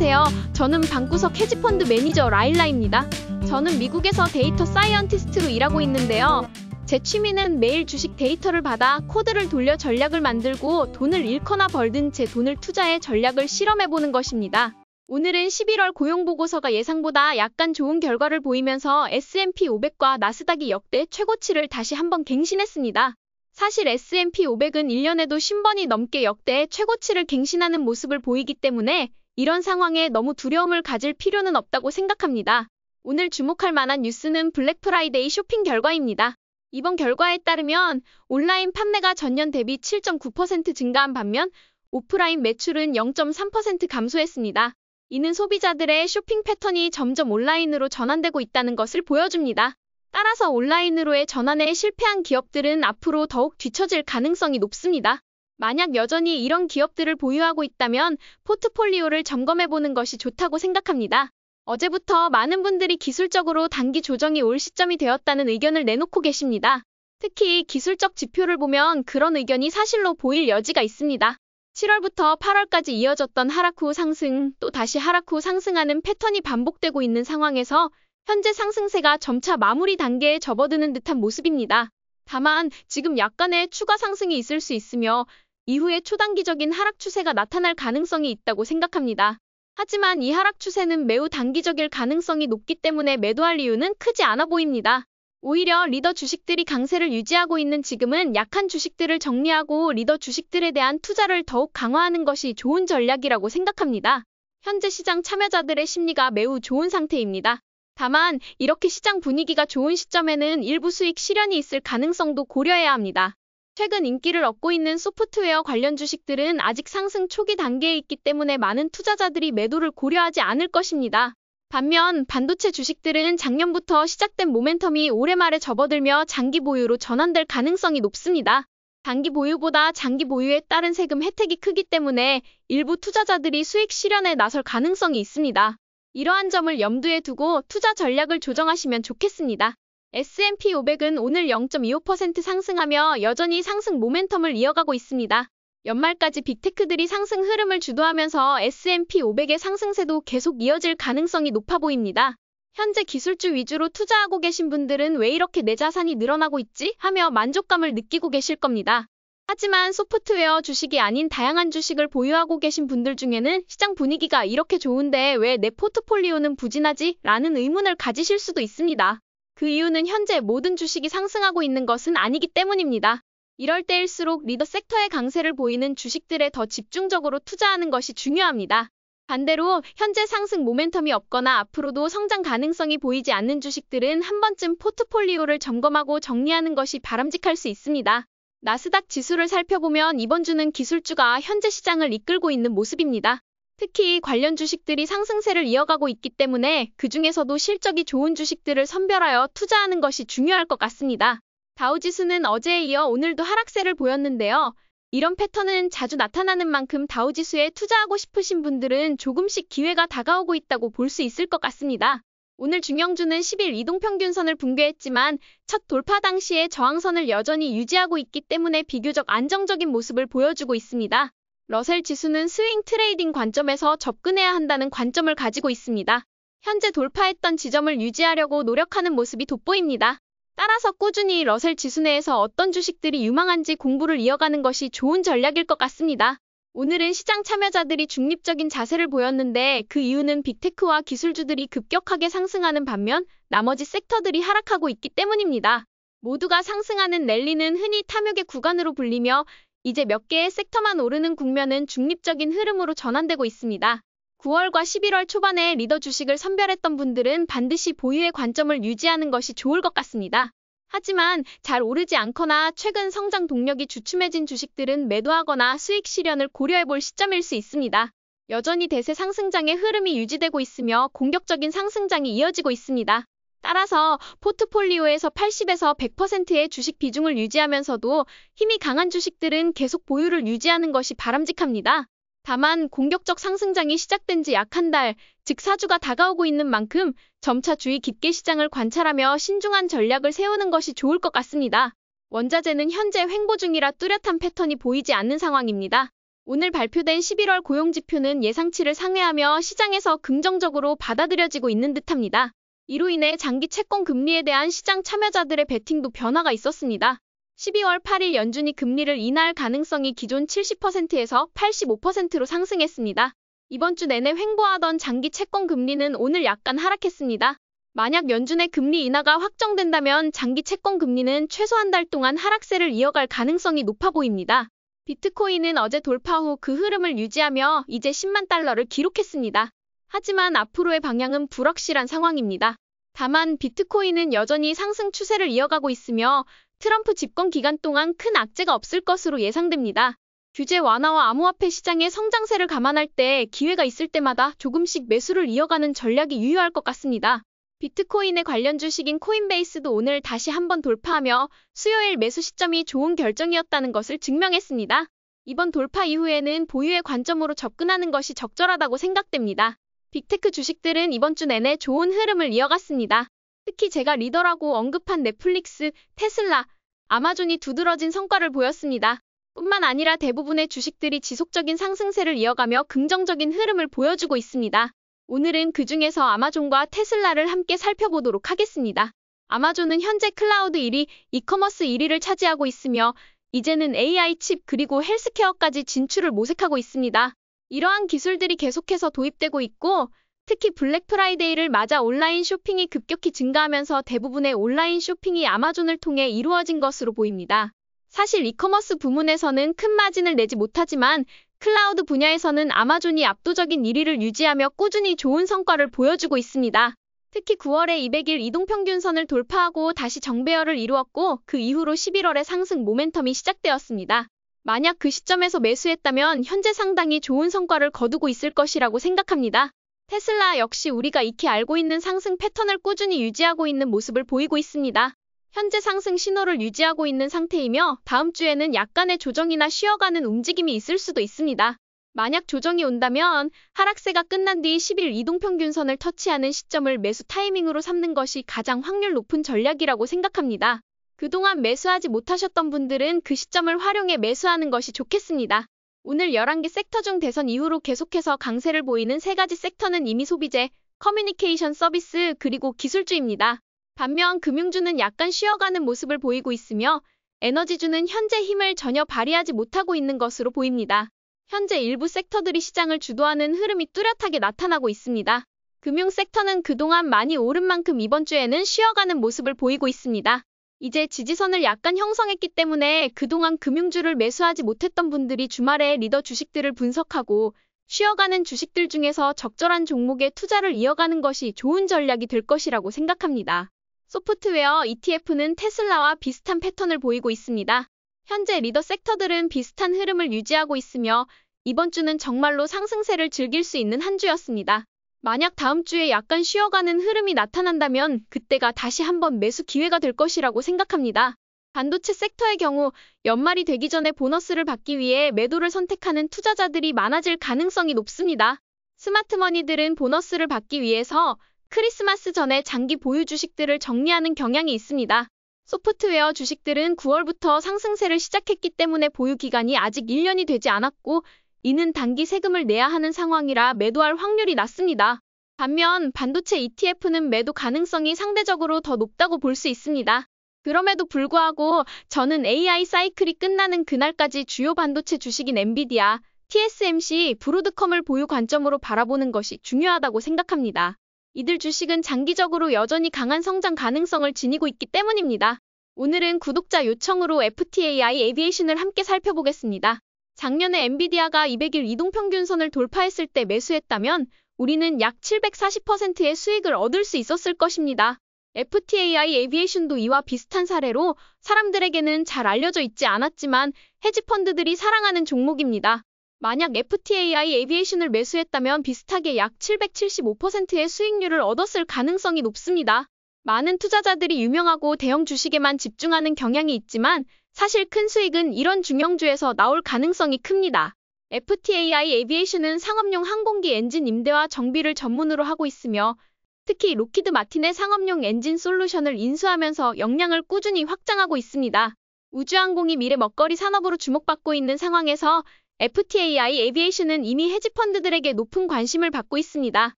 안녕하세요. 저는 방구석 헤지펀드 매니저 라일라입니다. 저는 미국에서 데이터 사이언티스트로 일하고 있는데요. 제 취미는 매일 주식 데이터를 받아 코드를 돌려 전략을 만들고 돈을 잃거나 벌든 제 돈을 투자해 전략을 실험해보는 것입니다. 오늘은 11월 고용보고서가 예상보다 약간 좋은 결과를 보이면서 S&P 500과 나스닥이 역대 최고치를 다시 한번 갱신했습니다. 사실 S&P 500은 1년에도 10번이 넘게 역대 최고치를 갱신하는 모습을 보이기 때문에 이런 상황에 너무 두려움을 가질 필요는 없다고 생각합니다. 오늘 주목할 만한 뉴스는 블랙 프라이데이 쇼핑 결과입니다. 이번 결과에 따르면 온라인 판매가 전년 대비 7.9% 증가한 반면 오프라인 매출은 0.3% 감소했습니다. 이는 소비자들의 쇼핑 패턴이 점점 온라인으로 전환되고 있다는 것을 보여줍니다. 따라서 온라인으로의 전환에 실패한 기업들은 앞으로 더욱 뒤처질 가능성이 높습니다. 만약 여전히 이런 기업들을 보유하고 있다면 포트폴리오를 점검해보는 것이 좋다고 생각합니다. 어제부터 많은 분들이 기술적으로 단기 조정이 올 시점이 되었다는 의견을 내놓고 계십니다. 특히 기술적 지표를 보면 그런 의견이 사실로 보일 여지가 있습니다. 7월부터 8월까지 이어졌던 하락 후 상승, 또 다시 하락 후 상승하는 패턴이 반복되고 있는 상황에서 현재 상승세가 점차 마무리 단계에 접어드는 듯한 모습입니다. 다만 지금 약간의 추가 상승이 있을 수 있으며 이후에 초단기적인 하락 추세가 나타날 가능성이 있다고 생각합니다. 하지만 이 하락 추세는 매우 단기적일 가능성이 높기 때문에 매도할 이유는 크지 않아 보입니다. 오히려 리더 주식들이 강세를 유지하고 있는 지금은 약한 주식들을 정리하고 리더 주식들에 대한 투자를 더욱 강화하는 것이 좋은 전략이라고 생각합니다. 현재 시장 참여자들의 심리가 매우 좋은 상태입니다. 다만 이렇게 시장 분위기가 좋은 시점에는 일부 수익 실현이 있을 가능성도 고려해야 합니다. 최근 인기를 얻고 있는 소프트웨어 관련 주식들은 아직 상승 초기 단계에 있기 때문에 많은 투자자들이 매도를 고려하지 않을 것입니다. 반면 반도체 주식들은 작년부터 시작된 모멘텀이 올해 말에 접어들며 장기 보유로 전환될 가능성이 높습니다. 단기 보유보다 장기 보유에 따른 세금 혜택이 크기 때문에 일부 투자자들이 수익 실현에 나설 가능성이 있습니다. 이러한 점을 염두에 두고 투자 전략을 조정하시면 좋겠습니다. S&P 500은 오늘 0.25% 상승하며 여전히 상승 모멘텀을 이어가고 있습니다. 연말까지 빅테크들이 상승 흐름을 주도하면서 S&P 500의 상승세도 계속 이어질 가능성이 높아 보입니다. 현재 기술주 위주로 투자하고 계신 분들은 왜 이렇게 내 자산이 늘어나고 있지? 하며 만족감을 느끼고 계실 겁니다. 하지만 소프트웨어 주식이 아닌 다양한 주식을 보유하고 계신 분들 중에는 시장 분위기가 이렇게 좋은데 왜 내 포트폴리오는 부진하지? 라는 의문을 가지실 수도 있습니다. 그 이유는 현재 모든 주식이 상승하고 있는 것은 아니기 때문입니다. 이럴 때일수록 리더 섹터의 강세를 보이는 주식들에 더 집중적으로 투자하는 것이 중요합니다. 반대로 현재 상승 모멘텀이 없거나 앞으로도 성장 가능성이 보이지 않는 주식들은 한 번쯤 포트폴리오를 점검하고 정리하는 것이 바람직할 수 있습니다. 나스닥 지수를 살펴보면 이번 주는 기술주가 현재 시장을 이끌고 있는 모습입니다. 특히 관련 주식들이 상승세를 이어가고 있기 때문에 그 중에서도 실적이 좋은 주식들을 선별하여 투자하는 것이 중요할 것 같습니다. 다우지수는 어제에 이어 오늘도 하락세를 보였는데요. 이런 패턴은 자주 나타나는 만큼 다우지수에 투자하고 싶으신 분들은 조금씩 기회가 다가오고 있다고 볼 수 있을 것 같습니다. 오늘 중형주는 10일 이동평균선을 붕괴했지만 첫 돌파 당시의 저항선을 여전히 유지하고 있기 때문에 비교적 안정적인 모습을 보여주고 있습니다. 러셀 지수는 스윙 트레이딩 관점에서 접근해야 한다는 관점을 가지고 있습니다. 현재 돌파했던 지점을 유지하려고 노력하는 모습이 돋보입니다. 따라서 꾸준히 러셀 지수 내에서 어떤 주식들이 유망한지 공부를 이어가는 것이 좋은 전략일 것 같습니다. 오늘은 시장 참여자들이 중립적인 자세를 보였는데 그 이유는 빅테크와 기술주들이 급격하게 상승하는 반면 나머지 섹터들이 하락하고 있기 때문입니다. 모두가 상승하는 랠리는 흔히 탐욕의 구간으로 불리며 이제 몇 개의 섹터만 오르는 국면은 중립적인 흐름으로 전환되고 있습니다. 9월과 11월 초반에 리더 주식을 선별했던 분들은 반드시 보유의 관점을 유지하는 것이 좋을 것 같습니다. 하지만 잘 오르지 않거나 최근 성장 동력이 주춤해진 주식들은 매도하거나 수익 실현을 고려해볼 시점일 수 있습니다. 여전히 대세 상승장의 흐름이 유지되고 있으며 공격적인 상승장이 이어지고 있습니다. 따라서 포트폴리오에서 80에서 100%의 주식 비중을 유지하면서도 힘이 강한 주식들은 계속 보유를 유지하는 것이 바람직합니다. 다만 공격적 상승장이 시작된 지 약 한 달, 즉 4주가 다가오고 있는 만큼 점차 주의 깊게 시장을 관찰하며 신중한 전략을 세우는 것이 좋을 것 같습니다. 원자재는 현재 횡보 중이라 뚜렷한 패턴이 보이지 않는 상황입니다. 오늘 발표된 11월 고용지표는 예상치를 상회하며 시장에서 긍정적으로 받아들여지고 있는 듯합니다. 이로 인해 장기 채권 금리에 대한 시장 참여자들의 베팅도 변화가 있었습니다. 12월 8일 연준이 금리를 인하할 가능성이 기존 70%에서 85%로 상승했습니다. 이번 주 내내 횡보하던 장기 채권 금리는 오늘 약간 하락했습니다. 만약 연준의 금리 인하가 확정된다면 장기 채권 금리는 최소 한 달 동안 하락세를 이어갈 가능성이 높아 보입니다. 비트코인은 어제 돌파 후 그 흐름을 유지하며 이제 10만 달러를 기록했습니다. 하지만 앞으로의 방향은 불확실한 상황입니다. 다만 비트코인은 여전히 상승 추세를 이어가고 있으며 트럼프 집권 기간 동안 큰 악재가 없을 것으로 예상됩니다. 규제 완화와 암호화폐 시장의 성장세를 감안할 때 기회가 있을 때마다 조금씩 매수를 이어가는 전략이 유효할 것 같습니다. 비트코인의 관련 주식인 코인베이스도 오늘 다시 한번 돌파하며 수요일 매수 시점이 좋은 결정이었다는 것을 증명했습니다. 이번 돌파 이후에는 보유의 관점으로 접근하는 것이 적절하다고 생각됩니다. 빅테크 주식들은 이번 주 내내 좋은 흐름을 이어갔습니다. 특히 제가 리더라고 언급한 넷플릭스, 테슬라, 아마존이 두드러진 성과를 보였습니다. 뿐만 아니라 대부분의 주식들이 지속적인 상승세를 이어가며 긍정적인 흐름을 보여주고 있습니다. 오늘은 그중에서 아마존과 테슬라를 함께 살펴보도록 하겠습니다. 아마존은 현재 클라우드 1위, 이커머스 1위를 차지하고 있으며 이제는 AI 칩 그리고 헬스케어까지 진출을 모색하고 있습니다. 이러한 기술들이 계속해서 도입되고 있고 특히 블랙 프라이데이를 맞아 온라인 쇼핑이 급격히 증가하면서 대부분의 온라인 쇼핑이 아마존을 통해 이루어진 것으로 보입니다. 사실 이커머스 부문에서는 큰 마진을 내지 못하지만 클라우드 분야에서는 아마존이 압도적인 1위를 유지하며 꾸준히 좋은 성과를 보여주고 있습니다. 특히 9월에 200일 이동평균선을 돌파하고 다시 정배열을 이루었고 그 이후로 11월에 상승 모멘텀이 시작되었습니다. 만약 그 시점에서 매수했다면 현재 상당히 좋은 성과를 거두고 있을 것이라고 생각합니다. 테슬라 역시 우리가 익히 알고 있는 상승 패턴을 꾸준히 유지하고 있는 모습을 보이고 있습니다. 현재 상승 신호를 유지하고 있는 상태이며 다음 주에는 약간의 조정이나 쉬어가는 움직임이 있을 수도 있습니다. 만약 조정이 온다면 하락세가 끝난 뒤 10일 이동평균선을 터치하는 시점을 매수 타이밍으로 삼는 것이 가장 확률 높은 전략이라고 생각합니다. 그동안 매수하지 못하셨던 분들은 그 시점을 활용해 매수하는 것이 좋겠습니다. 오늘 11개 섹터 중 대선 이후로 계속해서 강세를 보이는 3가지 섹터는 이미 소비재, 커뮤니케이션 서비스 그리고 기술주입니다. 반면 금융주는 약간 쉬어가는 모습을 보이고 있으며 에너지주는 현재 힘을 전혀 발휘하지 못하고 있는 것으로 보입니다. 현재 일부 섹터들이 시장을 주도하는 흐름이 뚜렷하게 나타나고 있습니다. 금융 섹터는 그동안 많이 오른 만큼 이번 주에는 쉬어가는 모습을 보이고 있습니다. 이제 지지선을 약간 형성했기 때문에 그동안 금융주를 매수하지 못했던 분들이 주말에 리더 주식들을 분석하고 쉬어가는 주식들 중에서 적절한 종목에 투자를 이어가는 것이 좋은 전략이 될 것이라고 생각합니다. 소프트웨어 ETF는 테슬라와 비슷한 패턴을 보이고 있습니다. 현재 리더 섹터들은 비슷한 흐름을 유지하고 있으며 이번 주는 정말로 상승세를 즐길 수 있는 한 주였습니다. 만약 다음 주에 약간 쉬어가는 흐름이 나타난다면 그때가 다시 한번 매수 기회가 될 것이라고 생각합니다. 반도체 섹터의 경우 연말이 되기 전에 보너스를 받기 위해 매도를 선택하는 투자자들이 많아질 가능성이 높습니다. 스마트머니들은 보너스를 받기 위해서 크리스마스 전에 장기 보유 주식들을 정리하는 경향이 있습니다. 소프트웨어 주식들은 9월부터 상승세를 시작했기 때문에 보유 기간이 아직 1년이 되지 않았고 이는 단기 세금을 내야 하는 상황이라 매도할 확률이 낮습니다. 반면 반도체 ETF는 매도 가능성이 상대적으로 더 높다고 볼 수 있습니다. 그럼에도 불구하고 저는 AI 사이클이 끝나는 그날까지 주요 반도체 주식인 엔비디아, TSMC, 브로드컴을 보유 관점으로 바라보는 것이 중요하다고 생각합니다. 이들 주식은 장기적으로 여전히 강한 성장 가능성을 지니고 있기 때문입니다. 오늘은 구독자 요청으로 FTAI 에비에이션을 함께 살펴보겠습니다. 작년에 엔비디아가 200일 이동평균선을 돌파했을 때 매수했다면 우리는 약 740%의 수익을 얻을 수 있었을 것입니다. FTAI 에비에이션도 이와 비슷한 사례로 사람들에게는 잘 알려져 있지 않았지만 헤지펀드들이 사랑하는 종목입니다. 만약 FTAI 에비에이션을 매수했다면 비슷하게 약 775%의 수익률을 얻었을 가능성이 높습니다. 많은 투자자들이 유명하고 대형 주식에만 집중하는 경향이 있지만 사실 큰 수익은 이런 중형주에서 나올 가능성이 큽니다. FTAI 에비에이션은 상업용 항공기 엔진 임대와 정비를 전문으로 하고 있으며 특히 로키드 마틴의 상업용 엔진 솔루션을 인수하면서 역량을 꾸준히 확장하고 있습니다. 우주항공이 미래 먹거리 산업으로 주목받고 있는 상황에서 FTAI 에비에이션은 이미 헤지펀드들에게 높은 관심을 받고 있습니다.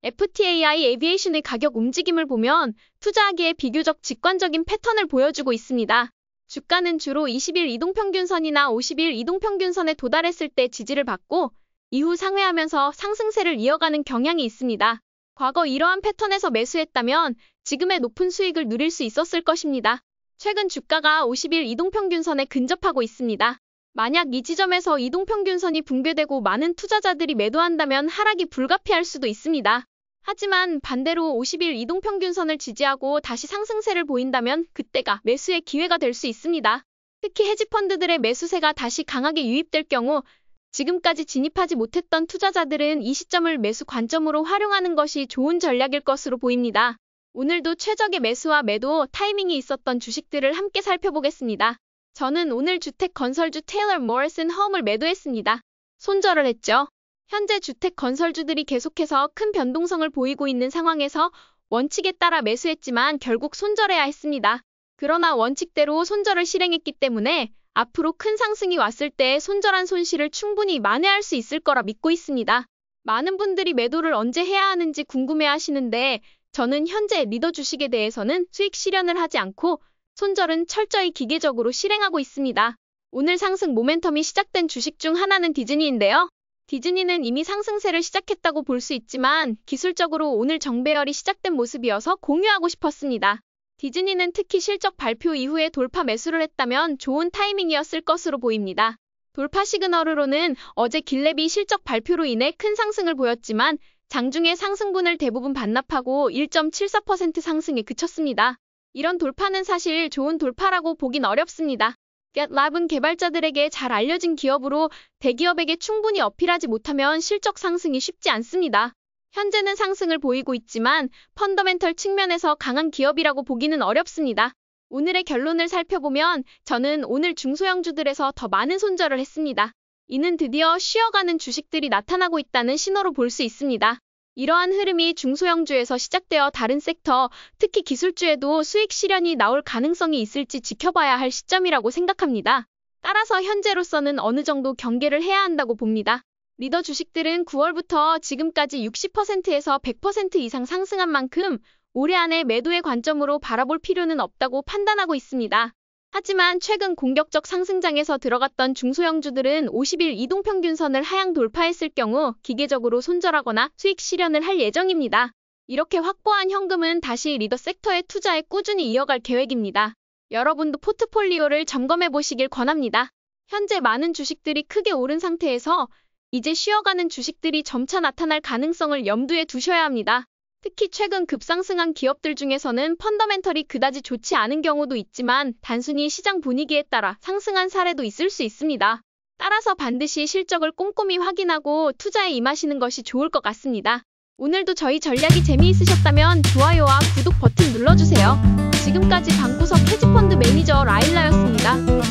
FTAI 에비에이션의 가격 움직임을 보면 투자하기에 비교적 직관적인 패턴을 보여주고 있습니다. 주가는 주로 20일 이동평균선이나 50일 이동평균선에 도달했을 때 지지를 받고 이후 상회하면서 상승세를 이어가는 경향이 있습니다. 과거 이러한 패턴에서 매수했다면 지금의 높은 수익을 누릴 수 있었을 것입니다. 최근 주가가 50일 이동평균선에 근접하고 있습니다. 만약 이 지점에서 이동평균선이 붕괴되고 많은 투자자들이 매도한다면 하락이 불가피할 수도 있습니다. 하지만 반대로 50일 이동평균선을 지지하고 다시 상승세를 보인다면 그때가 매수의 기회가 될 수 있습니다. 특히 헤지펀드들의 매수세가 다시 강하게 유입될 경우 지금까지 진입하지 못했던 투자자들은 이 시점을 매수 관점으로 활용하는 것이 좋은 전략일 것으로 보입니다. 오늘도 최적의 매수와 매도 타이밍이 있었던 주식들을 함께 살펴보겠습니다. 저는 오늘 주택 건설주 테일러 모리슨 홈을 매도했습니다. 손절을 했죠. 현재 주택 건설주들이 계속해서 큰 변동성을 보이고 있는 상황에서 원칙에 따라 매수했지만 결국 손절해야 했습니다. 그러나 원칙대로 손절을 실행했기 때문에 앞으로 큰 상승이 왔을 때 손절한 손실을 충분히 만회할 수 있을 거라 믿고 있습니다. 많은 분들이 매도를 언제 해야 하는지 궁금해하시는데 저는 현재 리더 주식에 대해서는 수익 실현을 하지 않고 손절은 철저히 기계적으로 실행하고 있습니다. 오늘 상승 모멘텀이 시작된 주식 중 하나는 디즈니인데요. 디즈니는 이미 상승세를 시작했다고 볼 수 있지만 기술적으로 오늘 정배열이 시작된 모습이어서 공유하고 싶었습니다. 디즈니는 특히 실적 발표 이후에 돌파 매수를 했다면 좋은 타이밍이었을 것으로 보입니다. 돌파 시그널으로는 어제 길랩이 실적 발표로 인해 큰 상승을 보였지만 장중에 상승분을 대부분 반납하고 1.74% 상승에 그쳤습니다. 이런 돌파는 사실 좋은 돌파라고 보긴 어렵습니다. GitLab은 개발자들에게 잘 알려진 기업으로 대기업에게 충분히 어필하지 못하면 실적 상승이 쉽지 않습니다. 현재는 상승을 보이고 있지만 펀더멘털 측면에서 강한 기업이라고 보기는 어렵습니다. 오늘의 결론을 살펴보면 저는 오늘 중소형주들에서 더 많은 손절을 했습니다. 이는 드디어 쉬어가는 주식들이 나타나고 있다는 신호로 볼 수 있습니다. 이러한 흐름이 중소형주에서 시작되어 다른 섹터, 특히 기술주에도 수익 실현이 나올 가능성이 있을지 지켜봐야 할 시점이라고 생각합니다. 따라서 현재로서는 어느 정도 경계를 해야 한다고 봅니다. 리더 주식들은 9월부터 지금까지 60%에서 100% 이상 상승한 만큼 올해 안에 매도의 관점으로 바라볼 필요는 없다고 판단하고 있습니다. 하지만 최근 공격적 상승장에서 들어갔던 중소형주들은 50일 이동평균선을 하향 돌파했을 경우 기계적으로 손절하거나 수익 실현을 할 예정입니다. 이렇게 확보한 현금은 다시 리더 섹터의 투자에 꾸준히 이어갈 계획입니다. 여러분도 포트폴리오를 점검해 보시길 권합니다. 현재 많은 주식들이 크게 오른 상태에서 이제 쉬어가는 주식들이 점차 나타날 가능성을 염두에 두셔야 합니다. 특히 최근 급상승한 기업들 중에서는 펀더멘털이 그다지 좋지 않은 경우도 있지만 단순히 시장 분위기에 따라 상승한 사례도 있을 수 있습니다. 따라서 반드시 실적을 꼼꼼히 확인하고 투자에 임하시는 것이 좋을 것 같습니다. 오늘도 저희 전략이 재미있으셨다면 좋아요와 구독 버튼 눌러주세요. 지금까지 방구석 헤지펀드 매니저 라일라였습니다.